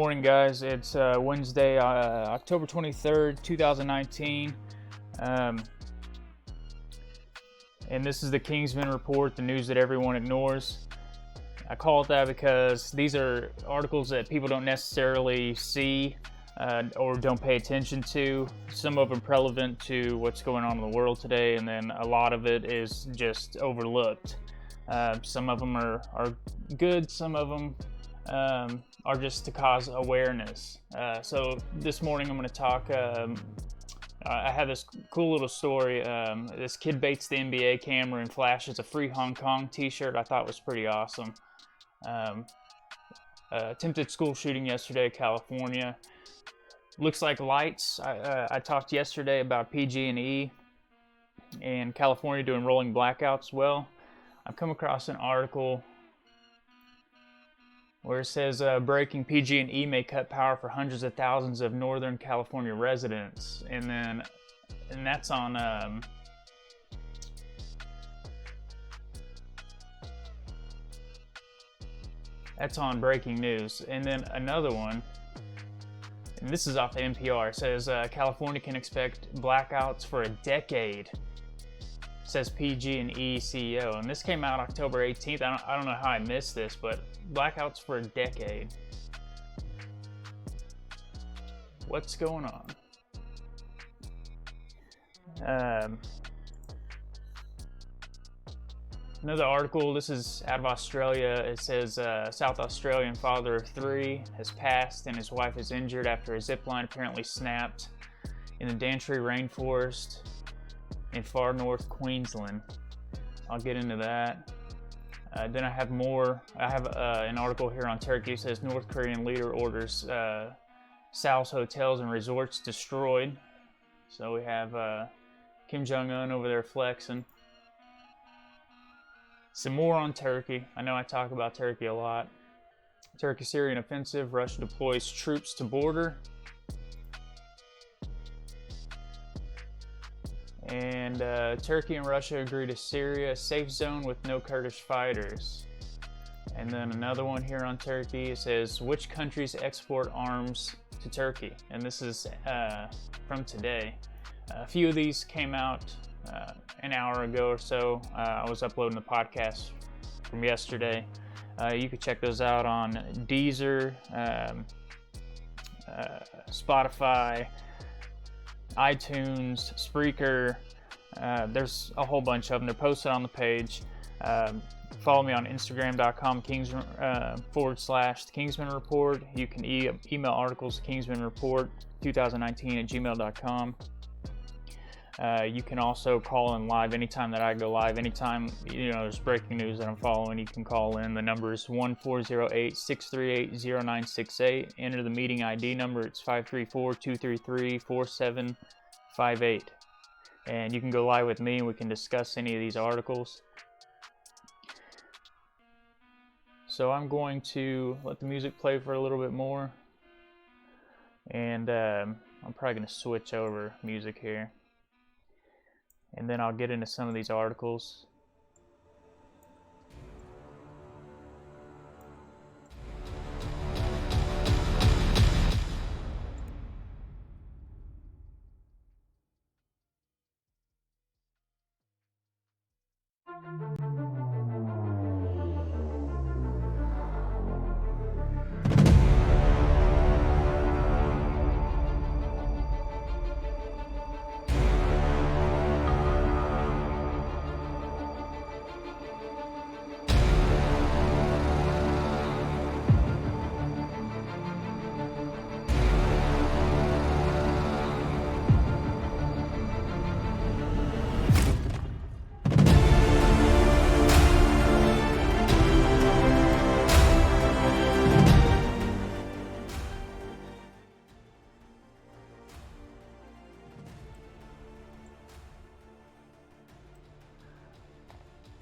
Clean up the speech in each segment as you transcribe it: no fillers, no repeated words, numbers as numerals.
morning, guys. It's Wednesday, October 23rd, 2019. And this is the Kingsman Report, the news that everyone ignores. I call it that because these are articles that people don't necessarily see or don't pay attention to. Some of them relevant to what's going on in the world today, and then a lot of it is just overlooked. Some of them are good, some of them are just to cause awareness. So this morning I'm going to talk, I have this cool little story. This kid baits the NBA camera and flashes a Free Hong Kong t-shirt. I thought was pretty awesome. Attempted school shooting yesterday, California. Looks like lights. I talked yesterday about PG&E and California doing rolling blackouts. Well, I've come across an article where it says breaking PG&E may cut power for hundreds of thousands of Northern California residents, and that's on breaking news. And then another one, and this is off the NPR. It says California can expect blackouts for a decade, says PG&E CEO, and this came out October 18th. I don't know how I missed this, but blackouts for a decade. What's going on? Another article, this is out of Australia. It says South Australian father of 3 has passed and his wife is injured after a zip line apparently snapped in the Daintree rainforest in far north Queensland. I'll get into that. Then I have more. I have an article here on Turkey. It says North Korean leader orders South's hotels and resorts destroyed. So we have Kim Jong-un over there flexing. Some more on Turkey. I know I talk about Turkey a lot. Turkey-Syrian offensive. Russia deploys troops to border. And Turkey and Russia agree to Syria safe zone with no Kurdish fighters. And then another one here on Turkey. It says which countries export arms to Turkey, and this is from today. A few of these came out an hour ago or so. I was uploading the podcast from yesterday. You can check those out on Deezer, Spotify, iTunes, Spreaker. There's a whole bunch of them. They're posted on the page. Follow me on Instagram.com /The Kingsman Report. You can email articles to kingsmanreport2019@gmail.com. You can also call in live anytime that I go live. Anytime there's breaking news that I'm following, you can call in. The number is 1-408-638-0968. Enter the meeting ID number. It's 534-233-4758. And you can go live with me and we can discuss any of these articles. So I'm going to let the music play for a little bit more. And I'm probably going to switch over music here. And then I'll get into some of these articles.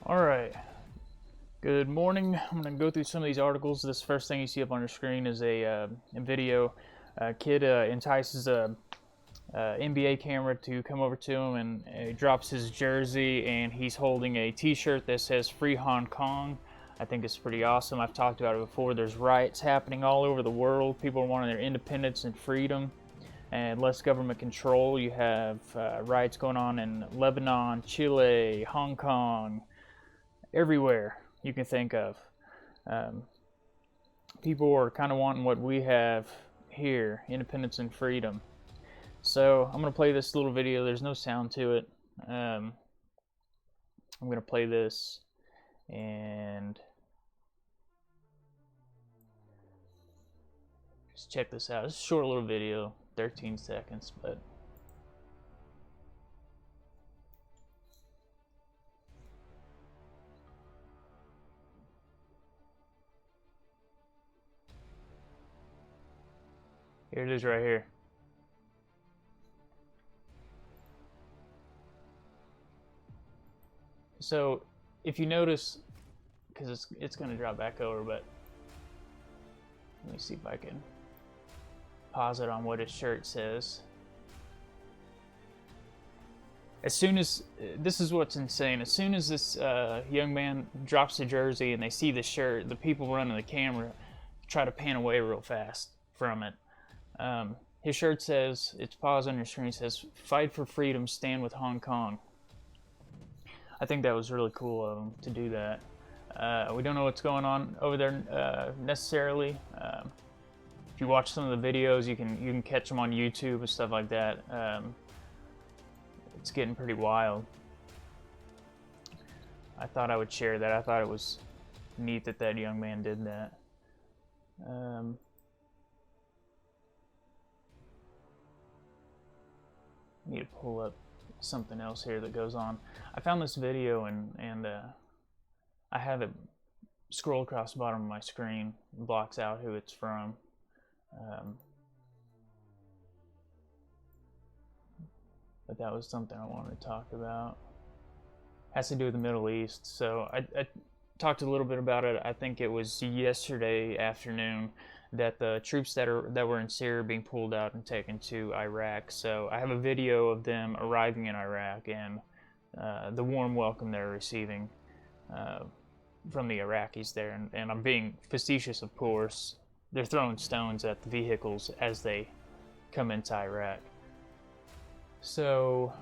Alright, good morning. I'm going to go through some of these articles. This first thing you see up on your screen is a video. A kid entices a NBA camera to come over to him, and he drops his jersey, and he's holding a t-shirt that says Free Hong Kong. I think it's pretty awesome. I've talked about it before. There's riots happening all over the world. People are wanting their independence and freedom and less government control. You have riots going on in Lebanon, Chile, Hong Kong, everywhere you can think of. People are kind of wanting what we have here, independence and freedom. So I'm going to play this little video. There's no sound to it. I'm going to play this and just check this out. It's a short little video, 13 seconds, but here it is right here. So if you notice, because it's going to drop back over, but let me see if I can pause it on what his shirt says. As soon as, this is what's insane, as soon as this young man drops the jersey and they see the shirt, the people running the camera try to pan away real fast from it. His shirt says, it's paused on your screen, it says, "Fight for freedom, stand with Hong Kong." I think that was really cool of him to do that. We don't know what's going on over there necessarily. If you watch some of the videos, you can catch them on YouTube and stuff like that. It's getting pretty wild. I thought I would share that. I thought it was neat that that young man did that. I need to pull up something else here that goes on. I found this video and I have it scroll across the bottom of my screen. It blocks out who it's from. But that was something I wanted to talk about. It has to do with the Middle East. So I talked a little bit about it. I think it was yesterday afternoon that the troops that were in Syria are being pulled out and taken to Iraq. So I have a video of them arriving in Iraq and the warm welcome they're receiving from the Iraqis there. And I'm being facetious, of course. They're throwing stones at the vehicles as they come into Iraq. So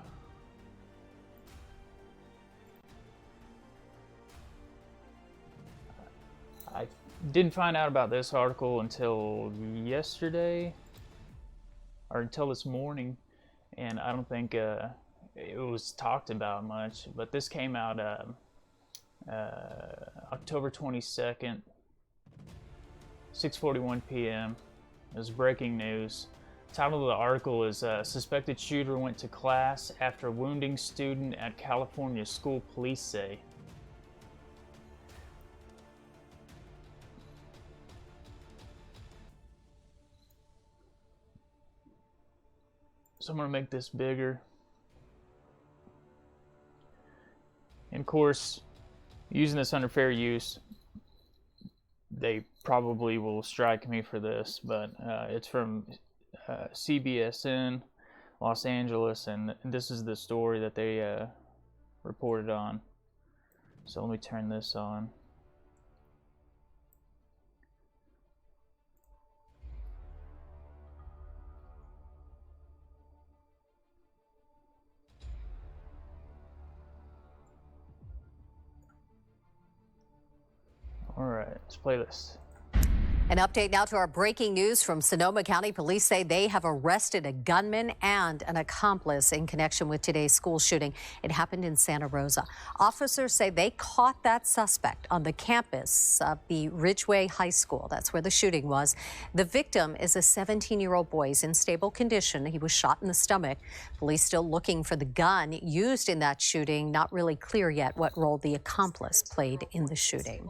I didn't find out about this article until yesterday, or until this morning, and I don't think it was talked about much, but this came out October 22nd, 6:41 p.m. It was breaking news. The title of the article is "Suspected Shooter Went to Class After Wounding Student at California School, Police Say." So I'm going to make this bigger. And of course, using this under fair use, they probably will strike me for this, but it's from CBSN, Los Angeles, and this is the story that they reported on. So let me turn this on. All right, let's play this. An update now to our breaking news from Sonoma County. Police say they have arrested a gunman and an accomplice in connection with today's school shooting. It happened in Santa Rosa. Officers say they caught that suspect on the campus of the Ridgeway High School. That's where the shooting was. The victim is a 17-year-old boy. He's in stable condition. He was shot in the stomach. Police still looking for the gun used in that shooting. Not really clear yet what role the accomplice played in the shooting.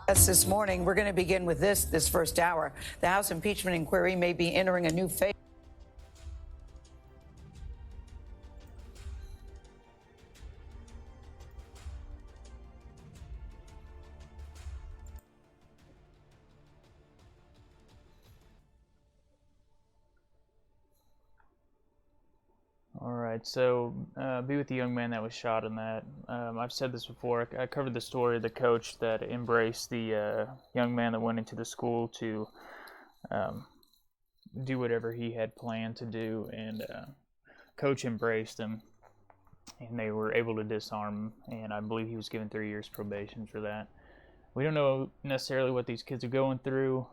This morning, we're going to begin with this first hour. The House impeachment inquiry may be entering a new phase. All right. right, so be with the young man that was shot in that. I've said this before. I covered the story of the coach that embraced the young man that went into the school to do whatever he had planned to do, and coach embraced him, and they were able to disarm him, and I believe he was given 3 years probation for that. We don't know necessarily what these kids are going through,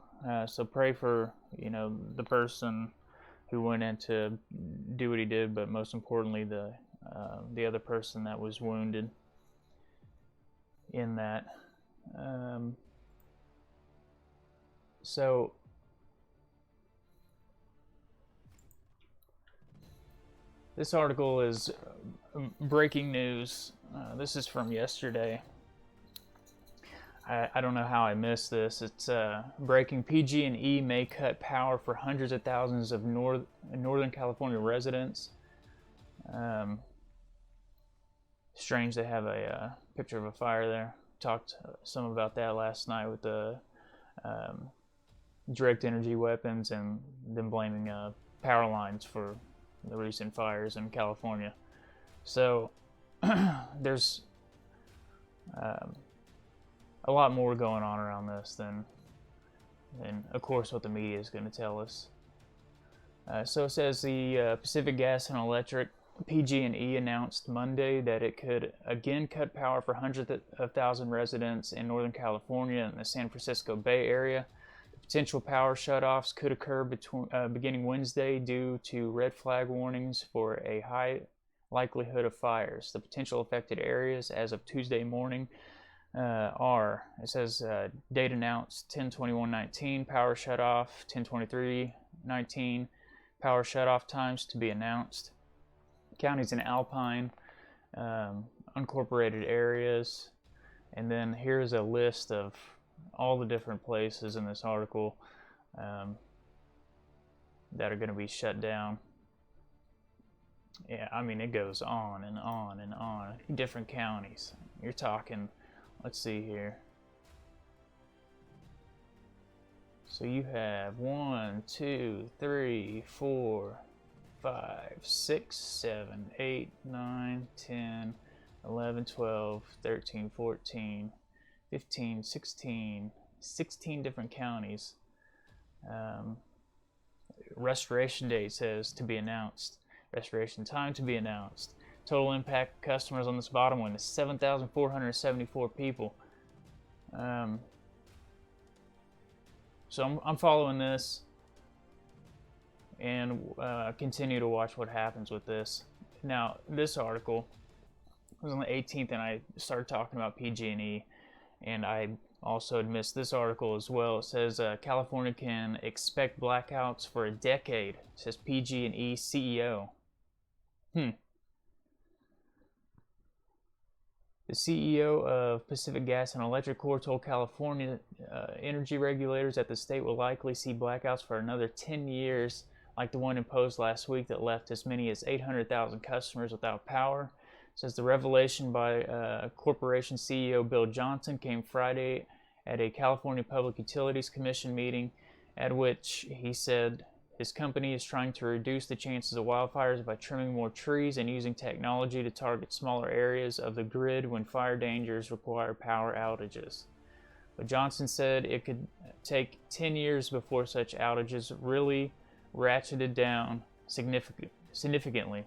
so pray for, the person who went in to do what he did, but most importantly, the other person that was wounded in that. So this article is breaking news. This is from yesterday. I don't know how I missed this. It's breaking. PG&E may cut power for hundreds of thousands of Northern California residents. Strange they have a picture of a fire there. Talked some about that last night with the direct energy weapons and them blaming power lines for the recent fires in California. So there's a lot more going on around this than of course what the media is going to tell us. So it says the Pacific Gas and Electric, PG&E, announced Monday that it could again cut power for hundreds of thousands residents in Northern California and the San Francisco Bay Area. Potential power shutoffs could occur beginning Wednesday due to red flag warnings for a high likelihood of fires. The potential affected areas as of Tuesday morning it says date announced 10/21/19, power shutoff 10/23/19, power shutoff times to be announced. Counties in Alpine, unincorporated areas, and then here's a list of all the different places in this article that are going to be shut down. Yeah, I mean, it goes on and on and on. Different counties. You're talking, let's see here. So you have 1, 2, 3, 4, 5, 6, 7, 8, 9, 10, 11, 12, 13, 14, 15, 16 different counties. Restoration date says to be announced. Restoration time to be announced. Total impact customers on this bottom one is 7,474 people. So I'm following this and continue to watch what happens with this. Now, this article was on the 18th, and I started talking about PG&E, and I also had missed this article as well. It says California can expect blackouts for a decade, says PG&E CEO. The CEO of Pacific Gas and Electric Corp told California energy regulators that the state will likely see blackouts for another 10 years, like the one imposed last week that left as many as 800,000 customers without power. It says the revelation by corporation CEO Bill Johnson came Friday at a California Public Utilities Commission meeting, at which he said his company is trying to reduce the chances of wildfires by trimming more trees and using technology to target smaller areas of the grid when fire dangers require power outages. But Johnson said it could take 10 years before such outages really ratcheted down significantly.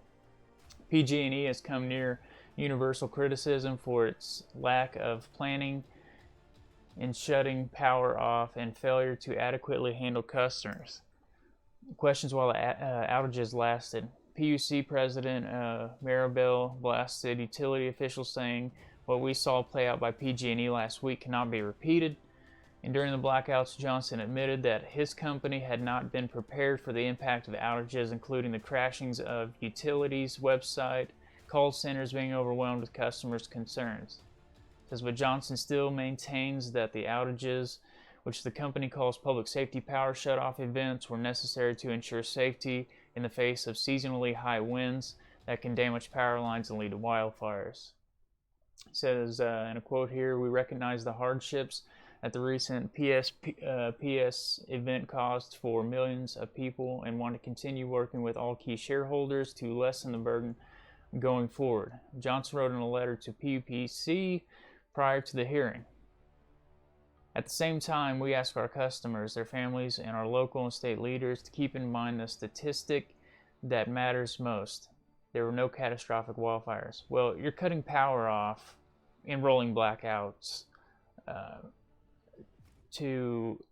PG&E has come near universal criticism for its lack of planning in shutting power off and failure to adequately handle customers. Questions while the outages lasted. PUC President Mddle blasted utility officials, saying what we saw play out by PG&E last week cannot be repeated. And during the blackouts, Johnson admitted that his company had not been prepared for the impact of outages, including the crashings of utilities' website, call centers being overwhelmed with customers' concerns. It says, but Johnson still maintains that the outages, which the company calls public safety power shutoff events, were necessary to ensure safety in the face of seasonally high winds that can damage power lines and lead to wildfires. It says, in a quote here, we recognize the hardships that the recent PS event caused for millions of people and want to continue working with all key shareholders to lessen the burden going forward. Johnson wrote in a letter to PUPC prior to the hearing. At the same time, we ask our customers, their families, and our local and state leaders to keep in mind the statistic that matters most. There were no catastrophic wildfires. Well, you're cutting power off in rolling blackouts to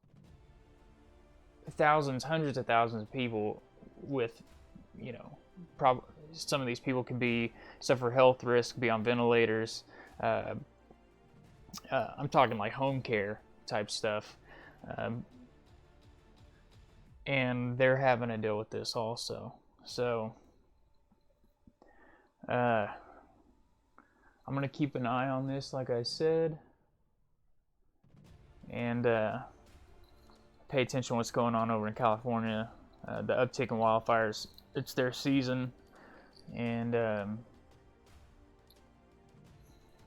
thousands, hundreds of thousands of people with, some of these people could suffer health risk, be on ventilators. I'm talking like home care type stuff. And they're having to deal with this also. So, I'm going to keep an eye on this, like I said, and pay attention to what's going on over in California. The uptick in wildfires, it's their season, and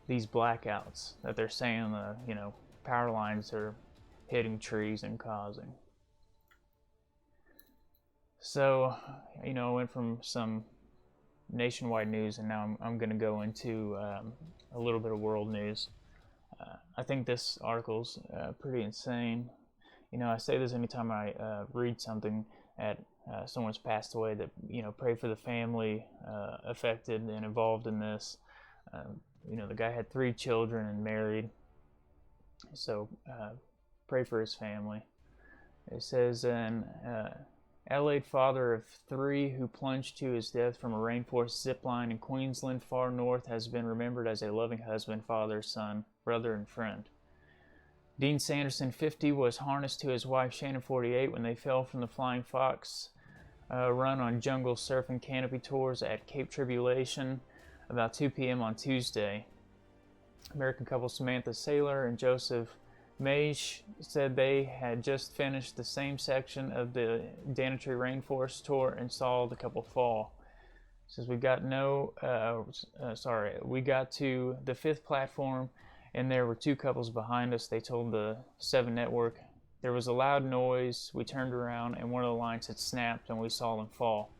these blackouts that they're saying, power lines are hitting trees and causing. So, I went from some nationwide news, and now I'm going to go into a little bit of world news. I think this article's pretty insane. I say this anytime I read something that someone's passed away, that pray for the family affected and involved in this. The guy had 3 children and married, so pray for his family. It says an Adelaide father of 3 who plunged to his death from a rainforest zip line in Queensland far north has been remembered as a loving husband, father, son, brother, and friend. Dean Sanderson, 50, was harnessed to his wife Shannon, 48, when they fell from the Flying Fox run on jungle surfing canopy tours at Cape Tribulation about 2 p.m. on Tuesday. American couple Samantha Saylor and Joseph Mage said they had just finished the same section of the Danitry Rainforest tour and saw the couple fall. It says we got to the 5th platform and there were 2 couples behind us, they told the 7 Network. There was a loud noise, we turned around and one of the lines had snapped and we saw them fall.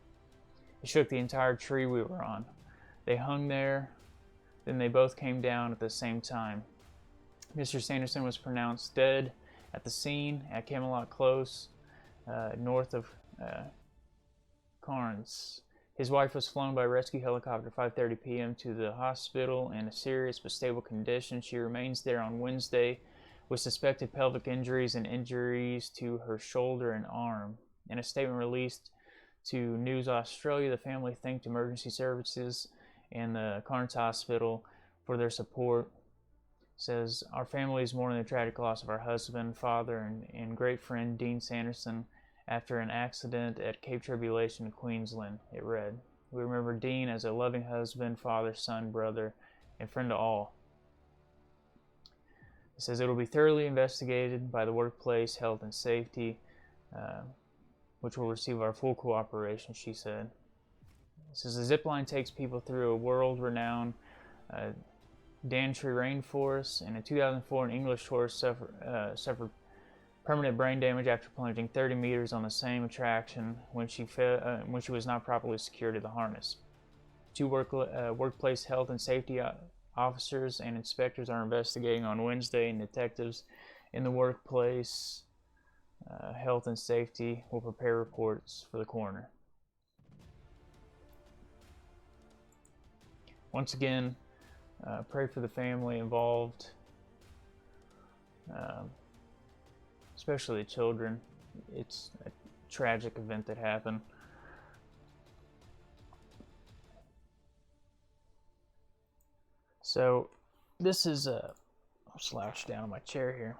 It shook the entire tree we were on. They hung there, then they both came down at the same time. Mr. Sanderson was pronounced dead at the scene at Camelot Close, north of Cairns. His wife was flown by rescue helicopter 5:30 p.m. to the hospital in a serious but stable condition. She remains there on Wednesday with suspected pelvic injuries and injuries to her shoulder and arm. In a statement released to News Australia, the family thanked emergency services and the Cairns Hospital for their support. Says, our family is mourning the tragic loss of our husband, father, and great friend Dean Sanderson after an accident at Cape Tribulation in Queensland, it read. We remember Dean as a loving husband, father, son, brother, and friend to all. It says it will be thoroughly investigated by the Workplace Health and Safety, which will receive our full cooperation, she said. It says the zip line takes people through a world-renowned Danitry Rainforest, and in 2004 an English tourist suffered permanent brain damage after plunging 30 meters on the same attraction when she was not properly secured to the harness. 2 workplace health and safety officers and inspectors are investigating on Wednesday, and detectives in the workplace health and safety will prepare reports for the coroner. Once again, pray for the family involved, especially the children. It's a tragic event that happened. So this is I'll slouch down on my chair here.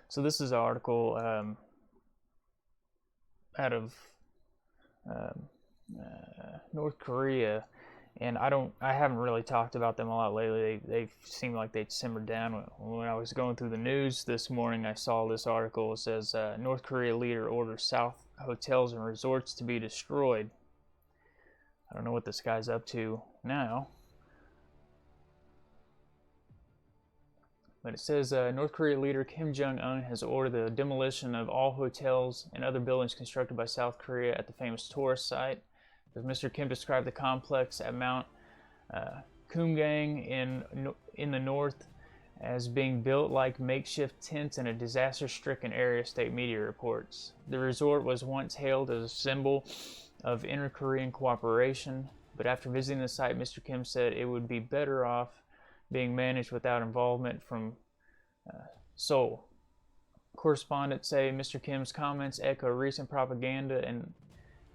So this is an article out of North Korea, and I haven't really talked about them a lot lately. They seem like they simmered down. When I was going through the news this morning, I saw this article. It says North Korea leader orders South hotels and resorts to be destroyed. I don't know what this guy's up to now, But it says North Korea leader Kim Jong-un has ordered the demolition of all hotels and other buildings constructed by South Korea at the famous tourist site. As Mr. Kim described the complex at Mount Kumgang in the north as being built like makeshift tents in a disaster-stricken area, state media reports. The resort was once hailed as a symbol of inter-Korean cooperation, but after visiting the site, Mr. Kim said it would be better off being managed without involvement from Seoul. Correspondents say Mr. Kim's comments echo recent propaganda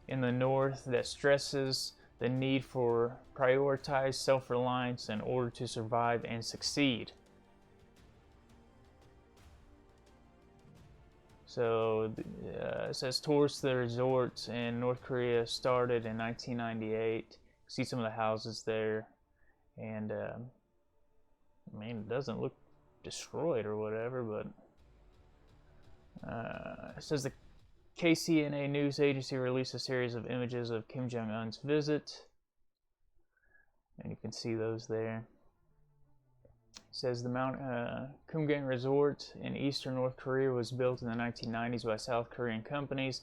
in the North that stresses the need for prioritized self-reliance in order to survive and succeed. So it says tours to the resorts in North Korea started in 1998. See some of the houses there, and I mean, it doesn't look destroyed or whatever, but it says the KCNA news agency released a series of images of Kim Jong-un's visit, and you can see those there. It says the Mount Kumgang Resort in eastern North Korea was built in the 1990s by South Korean companies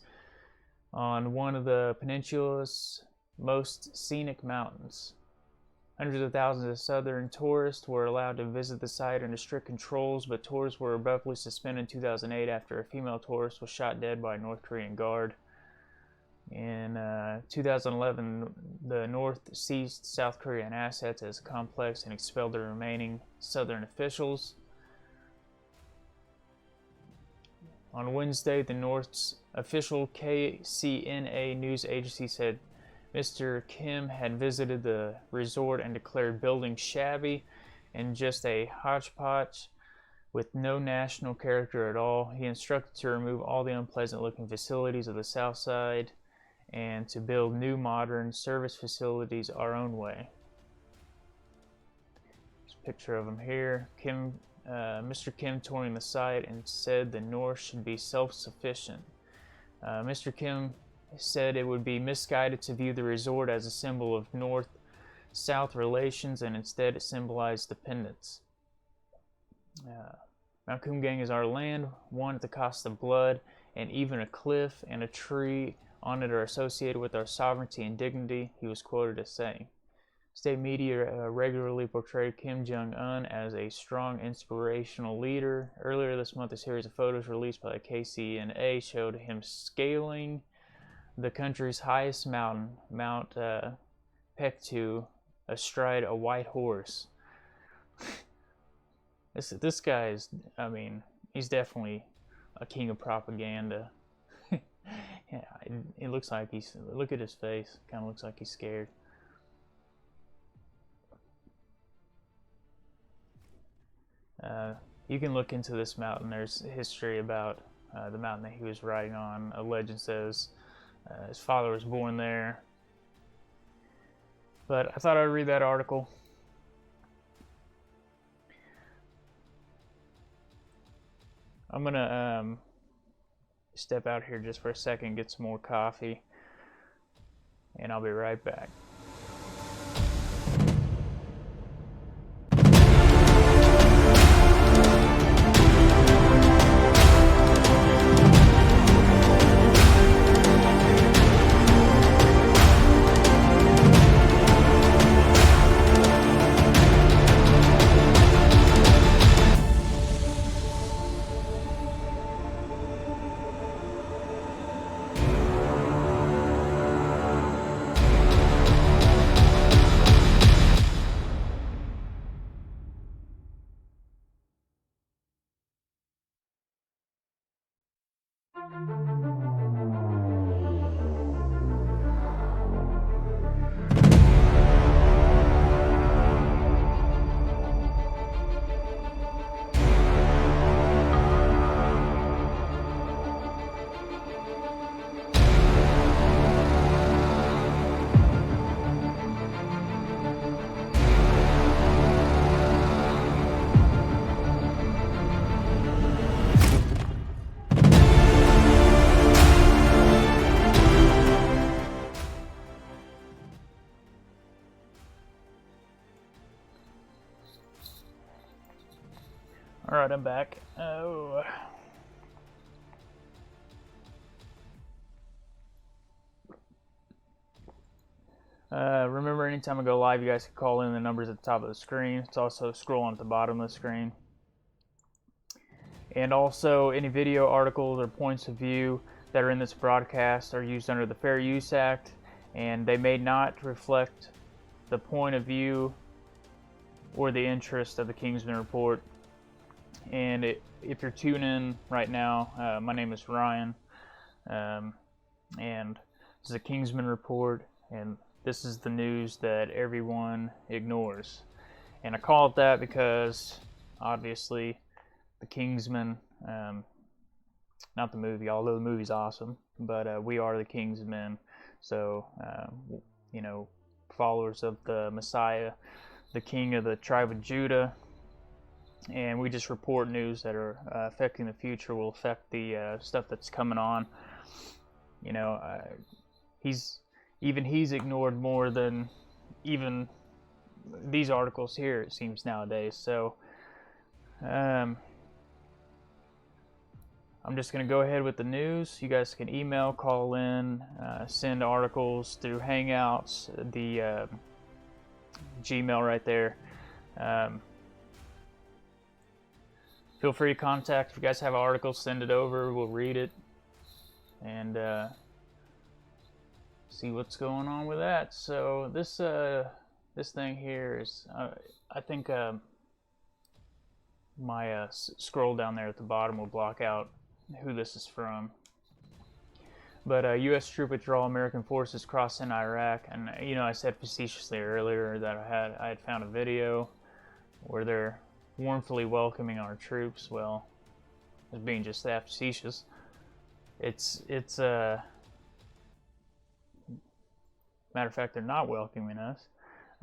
on one of the peninsula's most scenic mountains. Hundreds of thousands of southern tourists were allowed to visit the site under strict controls, but tours were abruptly suspended in 2008 after a female tourist was shot dead by a North Korean guard. In 2011, the North seized South Korean assets as a complex and expelled the remaining southern officials. On Wednesday, the North's official KCNA news agency said Mr. Kim had visited the resort and declared buildings shabby and just a hodgepodge with no national character at all. He instructed to remove all the unpleasant-looking facilities of the south side and to build new modern service facilities our own way. There's a picture of him here. Mr. Kim touring the site and said the North should be self-sufficient. Mr. Kim said it would be misguided to view the resort as a symbol of North-South relations, and instead it symbolized dependence. Mount Kumgang is our land, won at the cost of blood, and even a cliff and a tree on it are associated with our sovereignty and dignity, he was quoted as saying. State media regularly portrayed Kim Jong-un as a strong, inspirational leader. Earlier this month, a series of photos released by the KCNA showed him scaling the country's highest mountain, Mount Pektu, astride a white horse. This guy is, I mean, he's definitely a king of propaganda. Yeah, it looks like look at his face, kind of looks like he's scared. You can look into this mountain. There's history about the mountain that he was riding on. A legend says his father was born there. But I thought I'd read that article. I'm gonna step out here just for a second, get some more coffee, and I'll be right back. All right, I'm back. Oh. Remember, anytime I go live, you guys can call in the numbers at the top of the screen. It's also scrolling at the bottom of the screen. And also, any video, articles, or points of view that are in this broadcast are used under the Fair Use Act, and they may not reflect the point of view or the interest of the Kingsman Report. And if you're tuning in right now, my name is Ryan, and this is a Kingsman Report, and this is the news that everyone ignores. And I call it that because, obviously, the Kingsman, not the movie, although the movie's awesome, but we are the Kingsmen. So, you know, followers of the Messiah, the King of the tribe of Judah, and we just report news that are affecting the future, will affect the stuff that's coming on. You know, he's ignored more than even these articles here, it seems, nowadays. So I'm just going to go ahead with the news. You guys can email, call in, send articles through Hangouts, the Gmail right there. Feel free to contact. If you guys have articles, send it over. We'll read it and see what's going on with that. So this thing here is, I think my scroll down there at the bottom will block out who this is from. But U.S. troop withdrawal, American forces crossing Iraq, and you know, I said facetiously earlier that I had found a video where they're warmly welcoming our troops. Well, as being just that facetious, it's matter of fact, they're not welcoming us.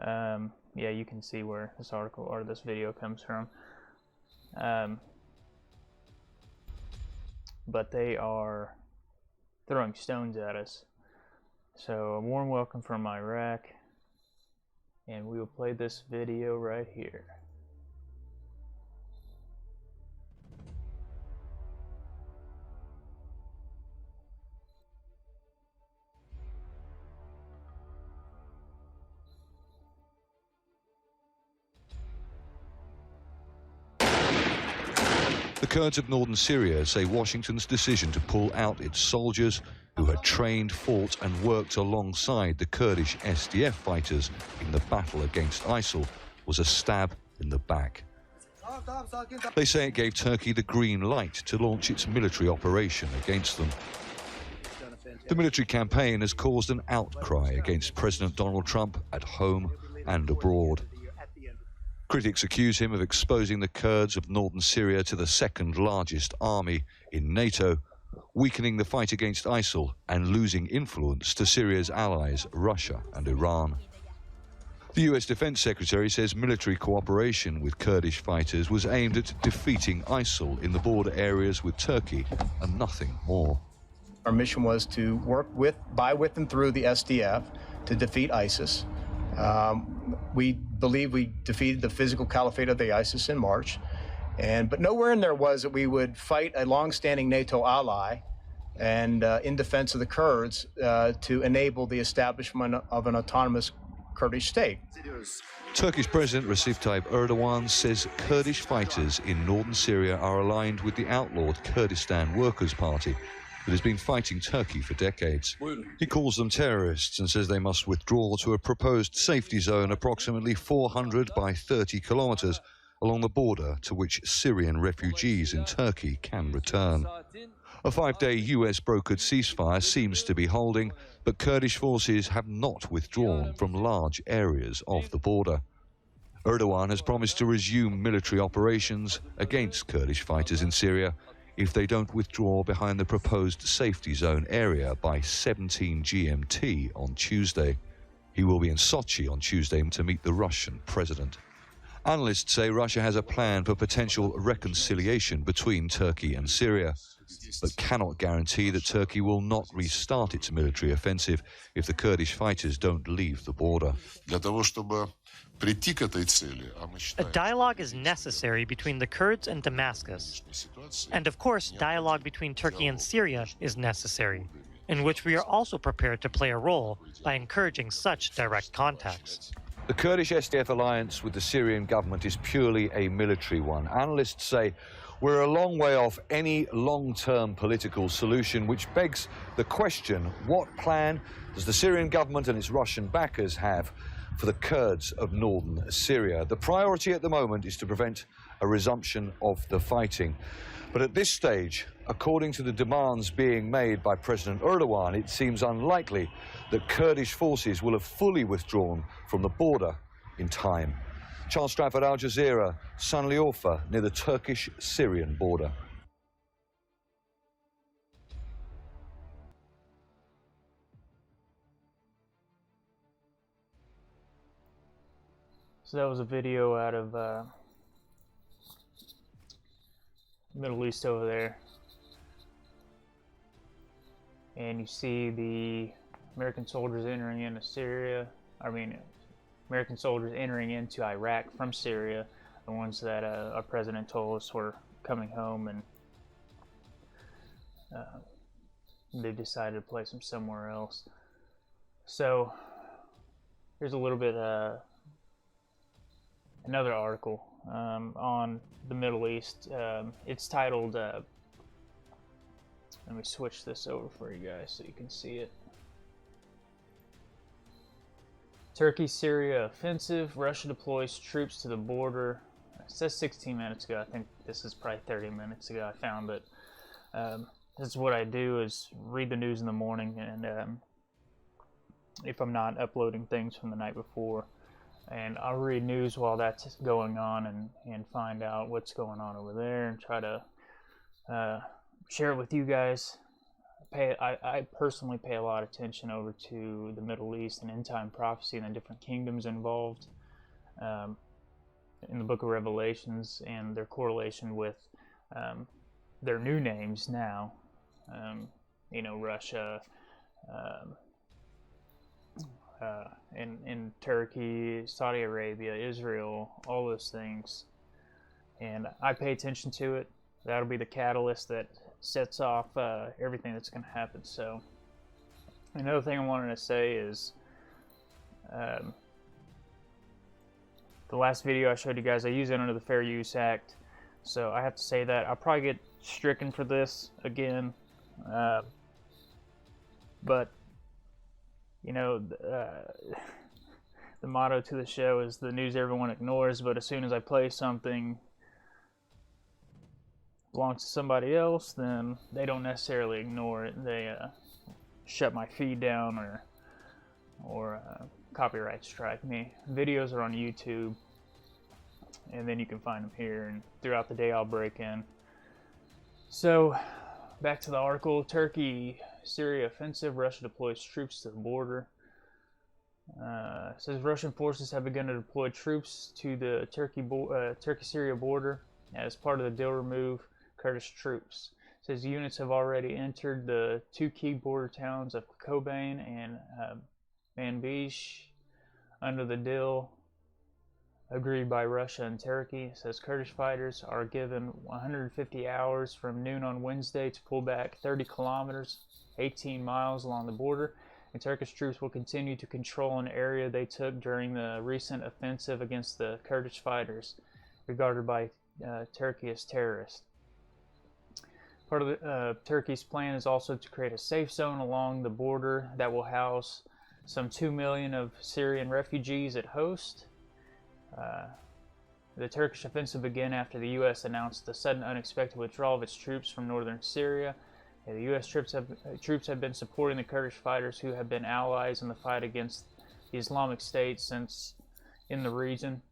Yeah, you can see where this article or this video comes from. But they are throwing stones at us. So a warm welcome from Iraq, and we will play this video right here. The Kurds of northern Syria say Washington's decision to pull out its soldiers, who had trained, fought and worked alongside the Kurdish SDF fighters in the battle against ISIL, was a stab in the back. They say it gave Turkey the green light to launch its military operation against them. The military campaign has caused an outcry against President Donald Trump at home and abroad. Critics accuse him of exposing the Kurds of northern Syria to the second largest army in NATO, weakening the fight against ISIL and losing influence to Syria's allies, Russia and Iran. The US Defense Secretary says military cooperation with Kurdish fighters was aimed at defeating ISIL in the border areas with Turkey and nothing more. Our mission was to work by, with and through the SDF to defeat ISIS. We believe we defeated the physical caliphate of the ISIS in March, but nowhere in there was that we would fight a long-standing NATO ally and in defense of the Kurds to enable the establishment of an autonomous Kurdish state. Turkish President Recep Tayyip Erdogan says Kurdish fighters in northern Syria are aligned with the outlawed Kurdistan Workers' Party that has been fighting Turkey for decades. He calls them terrorists and says they must withdraw to a proposed safety zone approximately 400 by 30 kilometers along the border to which Syrian refugees in Turkey can return. A 5-day US-brokered ceasefire seems to be holding, but Kurdish forces have not withdrawn from large areas of the border. Erdogan has promised to resume military operations against Kurdish fighters in Syria if they don't withdraw behind the proposed safety zone area by 17 GMT on Tuesday. He will be in Sochi on Tuesday to meet the Russian president. Analysts say Russia has a plan for potential reconciliation between Turkey and Syria, but cannot guarantee that Turkey will not restart its military offensive if the Kurdish fighters don't leave the border. A dialogue is necessary between the Kurds and Damascus. And of course, dialogue between Turkey and Syria is necessary, in which we are also prepared to play a role by encouraging such direct contacts. The Kurdish SDF alliance with the Syrian government is purely a military one. Analysts say we're a long way off any long-term political solution, which begs the question, what plan does the Syrian government and its Russian backers have for the Kurds of northern Syria? The priority at the moment is to prevent a resumption of the fighting. But at this stage, according to the demands being made by President Erdogan, it seems unlikely that Kurdish forces will have fully withdrawn from the border in time. Charles Stratford, Al Jazeera, Sanliurfa, near the Turkish-Syrian border. So that was a video out of Middle East over there. And you see the American soldiers entering into Syria. American soldiers entering into Iraq from Syria. The ones that our president told us were coming home, and they decided to place them somewhere else. So here's a little bit another article on the Middle East. It's titled, let me switch this over for you guys so you can see it. Turkey-Syria offensive, Russia deploys troops to the border. It says 16 minutes ago. I think this is probably 30 minutes ago I found it. This is what I do, is read the news in the morning, and if I'm not uploading things from the night before, and I'll read news while that's going on and find out what's going on over there and try to share it with you guys. I personally pay a lot of attention over to the Middle East and end-time prophecy and the different kingdoms involved in the book of Revelations and their correlation with their new names now. Russia, in Turkey, Saudi Arabia, Israel, all those things. And I pay attention to it. That'll be the catalyst that sets off everything that's going to happen. So another thing I wanted to say is the last video I showed you guys, I use it under the Fair Use Act, so I have to say that I'll probably get stricken for this again, but the motto to the show is the news everyone ignores, but as soon as I play something belongs to somebody else, then they don't necessarily ignore it. They shut my feed down or copyright strike me. Videos are on YouTube, and then you can find them here, and throughout the day I'll break in. So back to the article. Turkey-Syria offensive, Russia deploys troops to the border. It says Russian forces have begun to deploy troops to the Turkey-Syria border as part of the deal remove Kurdish troops. It says units have already entered the two key border towns of Kobane and Manbij under the deal agreed by Russia and Turkey. It says Kurdish fighters are given 150 hours from noon on Wednesday to pull back 30 kilometers, 18 miles along the border, and Turkish troops will continue to control an area they took during the recent offensive against the Kurdish fighters, regarded by Turkey as terrorists. Part of Turkey's plan is also to create a safe zone along the border that will house some 2 million of Syrian refugees at host. The Turkish offensive began after the U.S. announced the sudden unexpected withdrawal of its troops from northern Syria. The U.S. troops have been supporting the Kurdish fighters who have been allies in the fight against the Islamic State since in the region.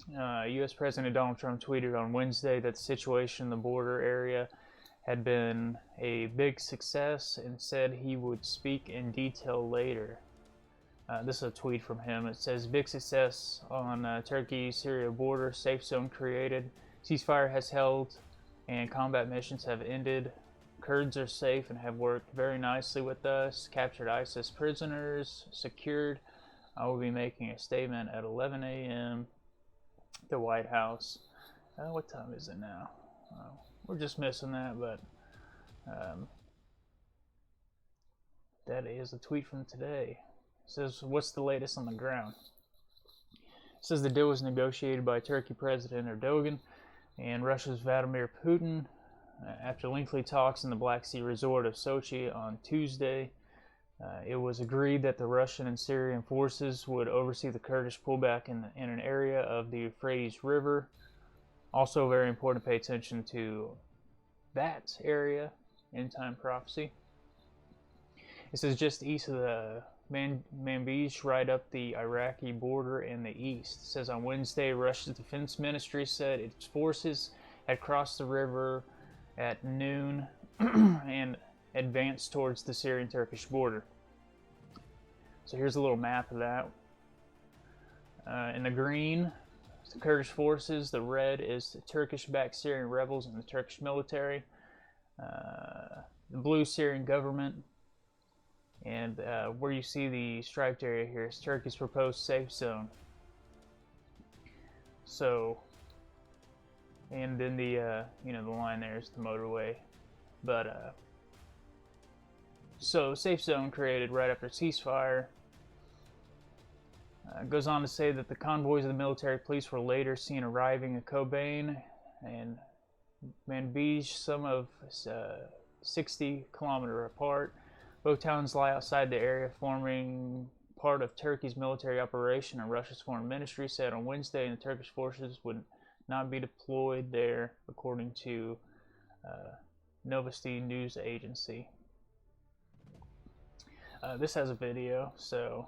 U.S. President Donald Trump tweeted on Wednesday that the situation in the border area had been a big success and said he would speak in detail later. This is a tweet from him. It says, big success on Turkey-Syria border, safe zone created, ceasefire has held, and combat missions have ended. Kurds are safe and have worked very nicely with us. Captured ISIS prisoners, secured. I will be making a statement at 11 a.m. The White House. What time is it now? We're just missing that, but that is a tweet from today. It says, what's the latest on the ground? It says the deal was negotiated by Turkey President Erdogan and Russia's Vladimir Putin after lengthy talks in the Black Sea resort of Sochi on Tuesday. It was agreed that the Russian and Syrian forces would oversee the Kurdish pullback in an area of the Euphrates River. Also very important to pay attention to that area, end time prophecy. It says just east of the Manbij, right up the Iraqi border in the east. It says on Wednesday, Russia's defense ministry said its forces had crossed the river at noon and advanced towards the Syrian-Turkish border. So here's a little map of that. In the green, the Kurdish forces. The red is the Turkish-backed Syrian rebels and the Turkish military. The blue, Syrian government. And where you see the striped area here is Turkey's proposed safe zone. So, and then the the line there is the motorway. But so safe zone created right after ceasefire. Goes on to say that the convoys of the military police were later seen arriving in Kobane and Manbij, some of 60 kilometers apart. Both towns lie outside the area, forming part of Turkey's military operation, and Russia's foreign ministry said on Wednesday the Turkish forces would not be deployed there, according to Novosti news agency. This has a video, so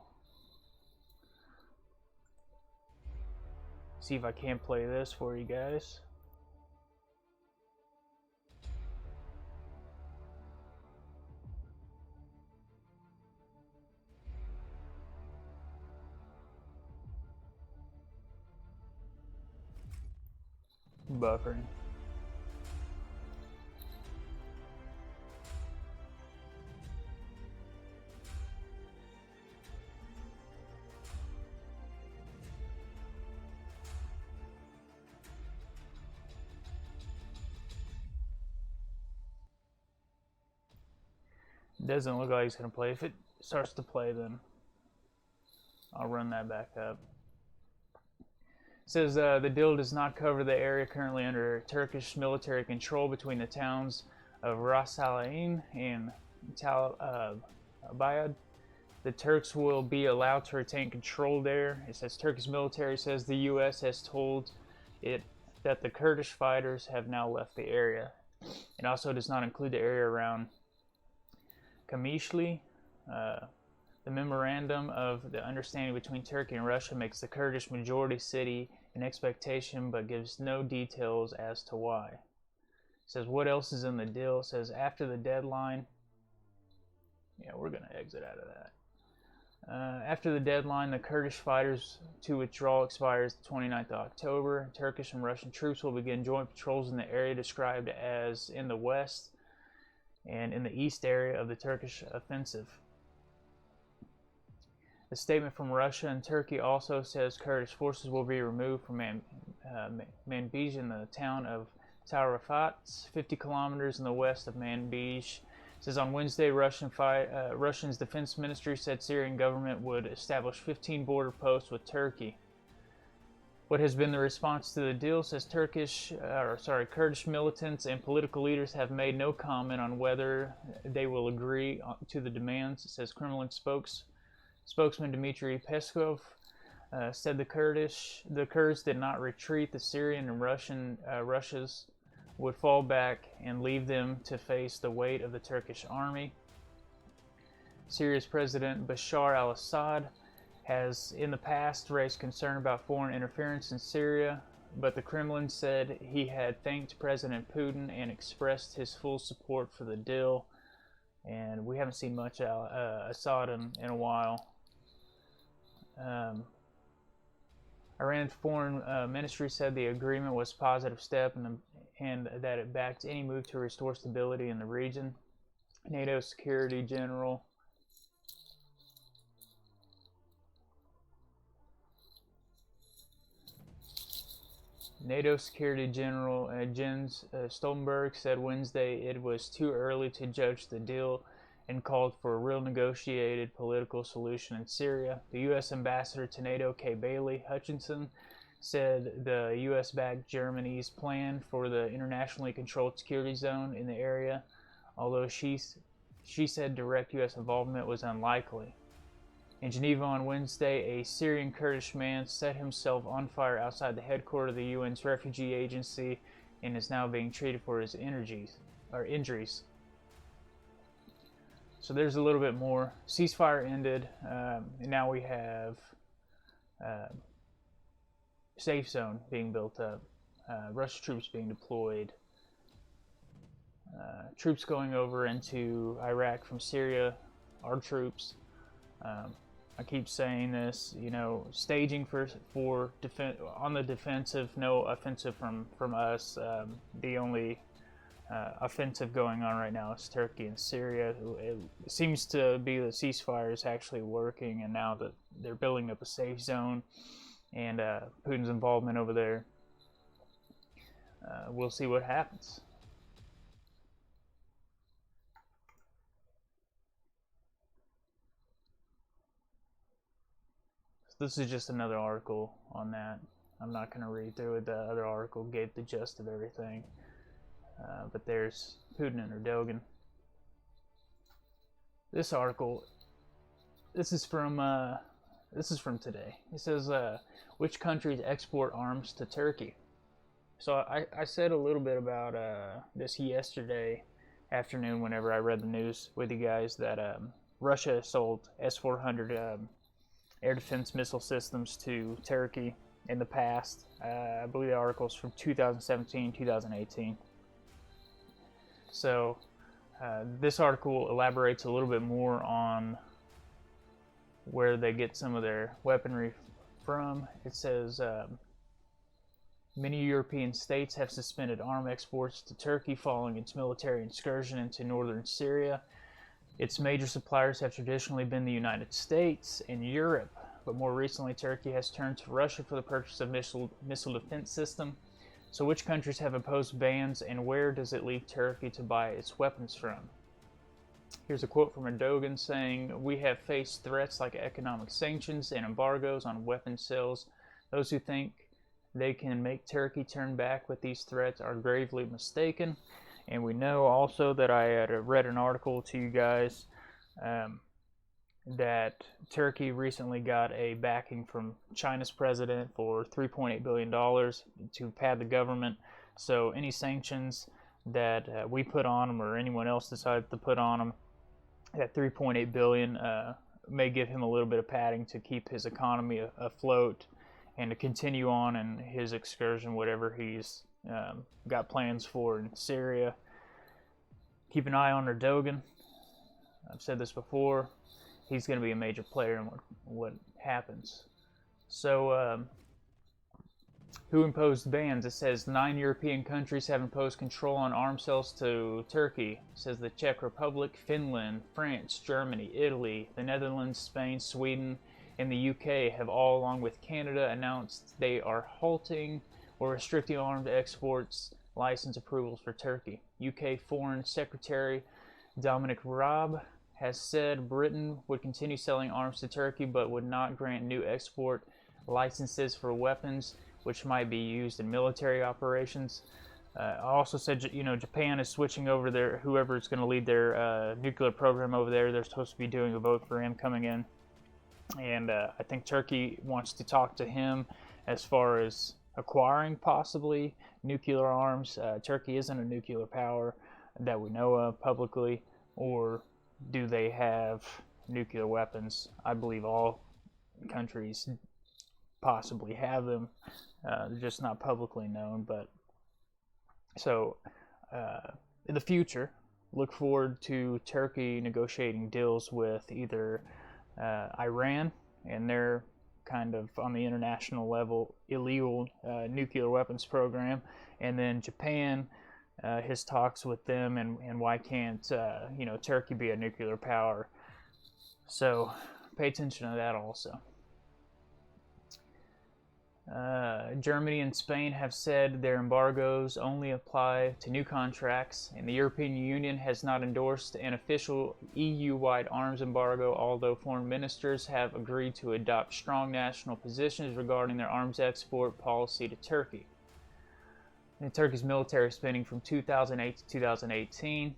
see if I can play this for you guys. Buffering. Doesn't look like it's going to play. If it starts to play, then I'll run that back up. It says the deal does not cover the area currently under Turkish military control between the towns of Ras Al Ain and Tal Abyad. The Turks will be allowed to retain control there. It says Turkish military says the U.S. has told it that the Kurdish fighters have now left the area. It also does not include the area around Kamishli. The memorandum of the understanding between Turkey and Russia makes the Kurdish majority city an expectation, but gives no details as to why. It says what else is in the deal. It says after the deadline. Yeah, we're going to exit out of that. After the deadline, the Kurdish fighters to withdraw expires the 29th of October. Turkish and Russian troops will begin joint patrols in the area described as in the west and in the east area of the Turkish offensive. The statement from Russia and Turkey also says Kurdish forces will be removed from Manbij in the town of Tal Rafat, 50 kilometers in the west of Manbij. It says on Wednesday, Russia's defense ministry said Syrian government would establish 15 border posts with Turkey. What has been the response to the deal? Says Kurdish militants and political leaders have made no comment on whether they will agree to the demands. It says Kremlin spokesman Dmitry Peskov said the Kurds did not retreat. The Syrian and Russians would fall back and leave them to face the weight of the Turkish army. Syria's President Bashar al-Assad has in the past raised concern about foreign interference in Syria, but the Kremlin said he had thanked President Putin and expressed his full support for the deal. And we haven't seen much Assad in a while. Iran's foreign ministry said the agreement was a positive step and that it backed any move to restore stability in the region. NATO Security General Jens Stoltenberg said Wednesday it was too early to judge the deal and called for a real negotiated political solution in Syria. The U.S. ambassador to NATO, Kay Bailey Hutchinson, said the U.S. backed Germany's plan for the internationally controlled security zone in the area, although she said direct U.S. involvement was unlikely. In Geneva on Wednesday, a Syrian Kurdish man set himself on fire outside the headquarters of the UN's refugee agency and is now being treated for his injuries. So there's a little bit more. Ceasefire ended, and now we have safe zone being built up, Russian troops being deployed, troops going over into Iraq from Syria, our troops. I keep saying this, staging for defense on the defensive, no offensive from us. The only offensive going on right now is Turkey and Syria. It seems to be the ceasefire is actually working, and now that they're building up a safe zone and Putin's involvement over there, we'll see what happens. This is just another article on that. I'm not going to read through it. The other article gave the gist of everything. But there's Putin and Erdogan. This article, this is from today. It says, which countries export arms to Turkey? So I said a little bit about this yesterday afternoon whenever I read the news with you guys that Russia sold S-400 air defense missile systems to Turkey in the past. I believe the article is from 2017, 2018. So this article elaborates a little bit more on where they get some of their weaponry from. It says many European states have suspended arm exports to Turkey following its military incursion into northern Syria. Its major suppliers have traditionally been the United States and Europe, but more recently Turkey has turned to Russia for the purchase of missile defense system. So which countries have imposed bans, and where does it leave Turkey to buy its weapons from? Here's a quote from Erdogan saying, "We have faced threats like economic sanctions and embargoes on weapon sales. Those who think they can make Turkey turn back with these threats are gravely mistaken." And we know also that I had read an article to you guys that Turkey recently got a backing from China's president for $3.8 billion to pad the government. So any sanctions that we put on them or anyone else decides to put on them, that $3.8 billion may give him a little bit of padding to keep his economy afloat and to continue on in his excursion, whatever he's got plans for in Syria. Keep an eye on Erdogan. I've said this before. He's going to be a major player in what happens. So, who imposed bans? It says 9 European countries have imposed control on arms sales to Turkey. It says the Czech Republic, Finland, France, Germany, Italy, the Netherlands, Spain, Sweden, and the UK have all, along with Canada, announced they are halting or restricting arms exports license approvals for Turkey. UK Foreign Secretary Dominic Raab has said Britain would continue selling arms to Turkey but would not grant new export licenses for weapons which might be used in military operations. I also said, Japan is switching over their, whoever is going to lead their nuclear program over there, they're supposed to be doing a vote for him coming in. And I think Turkey wants to talk to him as far as acquiring possibly nuclear arms. Turkey isn't a nuclear power that we know of publicly, or do they have nuclear weapons? I believe all countries possibly have them. They're just not publicly known. But so in the future, look forward to Turkey negotiating deals with either Iran and their kind of on the international level illegal nuclear weapons program. And then Japan, his talks with them, and why can't Turkey be a nuclear power? So pay attention to that also. Germany and Spain have said their embargoes only apply to new contracts, and the European Union has not endorsed an official EU-wide arms embargo, although foreign ministers have agreed to adopt strong national positions regarding their arms export policy to Turkey. And Turkey's military spending from 2008 to 2018,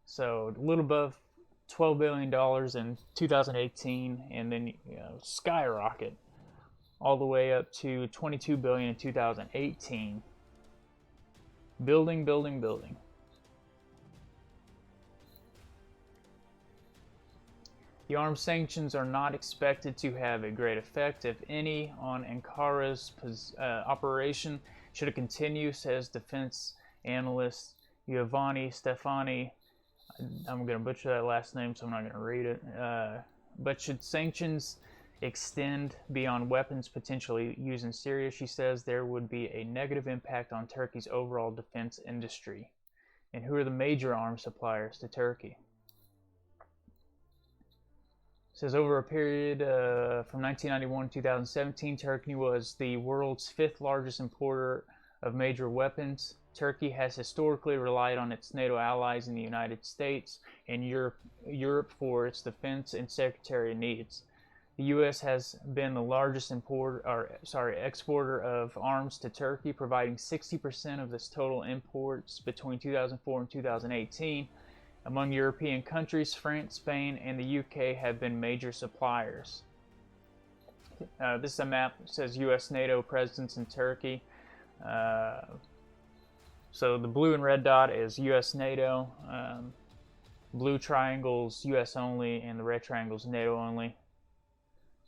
so a little above $12 billion in 2018, and then skyrocket all the way up to $22 billion in 2018. Building. The arms sanctions are not expected to have a great effect, if any, on Ankara's operation should it continue, says defense analyst Giovanni Stefani. I'm going to butcher that last name, so I'm not going to read it. But should sanctions extend beyond weapons potentially used in Syria, she says there would be a negative impact on Turkey's overall defense industry. And who are the major arms suppliers to Turkey? It says over a period from 1991 to 2017, Turkey was the world's 5th largest importer of major weapons. Turkey has historically relied on its NATO allies in the United States and Europe for its defense and security needs. The U.S. has been the largest exporter of arms to Turkey, providing 60% of its total imports between 2004 and 2018. Among European countries, France, Spain, and the UK have been major suppliers. This is a map that says U.S. NATO presence in Turkey. So the blue and red dot is U.S. NATO, blue triangles U.S. only, and the red triangles NATO only.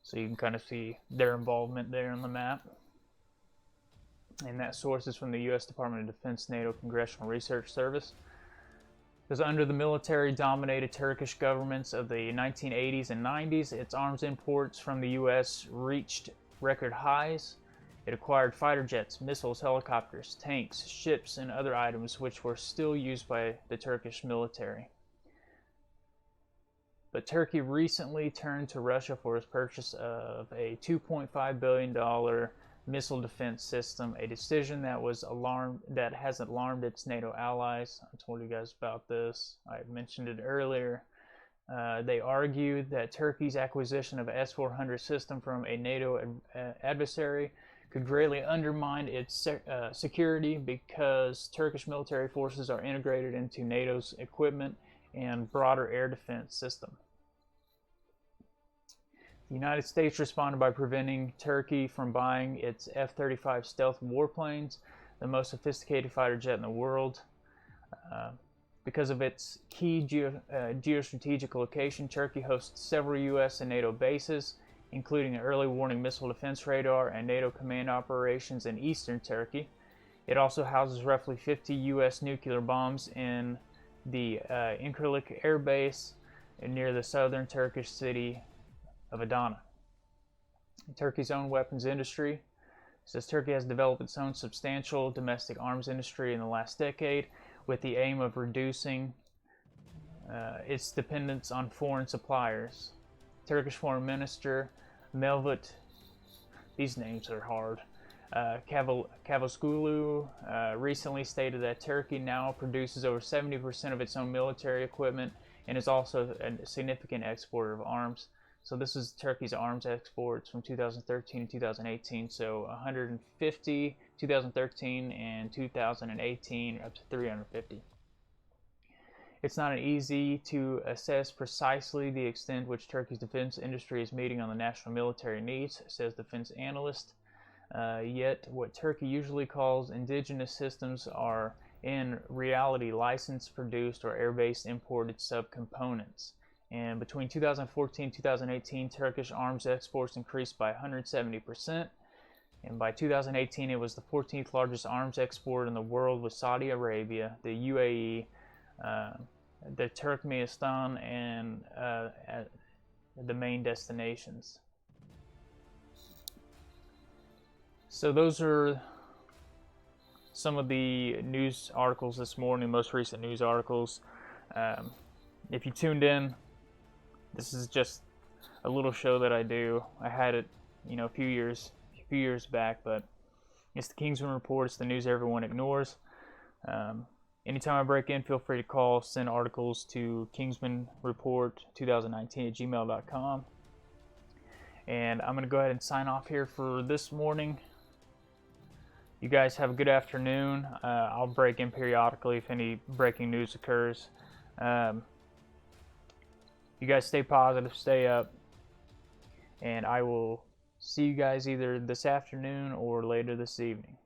So you can kind of see their involvement there on the map. And that source is from the U.S. Department of Defense NATO Congressional Research Service. Because under the military-dominated Turkish governments of the 1980s and 90s, its arms imports from the U.S. reached record highs. It acquired fighter jets, missiles, helicopters, tanks, ships, and other items which were still used by the Turkish military. But Turkey recently turned to Russia for its purchase of a $2.5 billion missile defense system, a decision that has alarmed its NATO allies. I told you guys about this. I mentioned it earlier. They argued that Turkey's acquisition of an S-400 system from a NATO adversary could greatly undermine its security because Turkish military forces are integrated into NATO's equipment and broader air defense system. The United States responded by preventing Turkey from buying its F-35 stealth warplanes, the most sophisticated fighter jet in the world. Because of its key geostrategic location, Turkey hosts several U.S. and NATO bases, including an early warning missile defense radar and NATO command operations in eastern Turkey. It also houses roughly 50 U.S. nuclear bombs in the Incirlik Air Base near the southern Turkish city of Adana. Turkey's own weapons industry says Turkey has developed its own substantial domestic arms industry in the last decade with the aim of reducing its dependence on foreign suppliers. Turkish Foreign Minister Mevlut, these names are hard, Cavusoglu recently stated that Turkey now produces over 70% of its own military equipment and is also a significant exporter of arms. So this is Turkey's arms exports from 2013 to 2018. So 150 2013 and 2018 up to 350. It's not easy to assess precisely the extent which Turkey's defense industry is meeting on the national military needs, says defense analyst. Yet what Turkey usually calls indigenous systems are in reality licensed, produced, or air-based imported subcomponents. And between 2014 and 2018, Turkish arms exports increased by 170%. And by 2018, it was the 14th largest arms export in the world, with Saudi Arabia, the UAE, the Turkmenistan, and the main destinations. So those are some of the news articles this morning, most recent news articles. If you tuned in, this is just a little show that I do. I had it, a few years back, but it's the Kingsman Report. It's the news everyone ignores. Anytime I break in, feel free to call, send articles to kingsmanreport2019@gmail.com. And I'm going to go ahead and sign off here for this morning. You guys have a good afternoon. I'll break in periodically if any breaking news occurs. You guys stay positive, stay up, and I will see you guys either this afternoon or later this evening.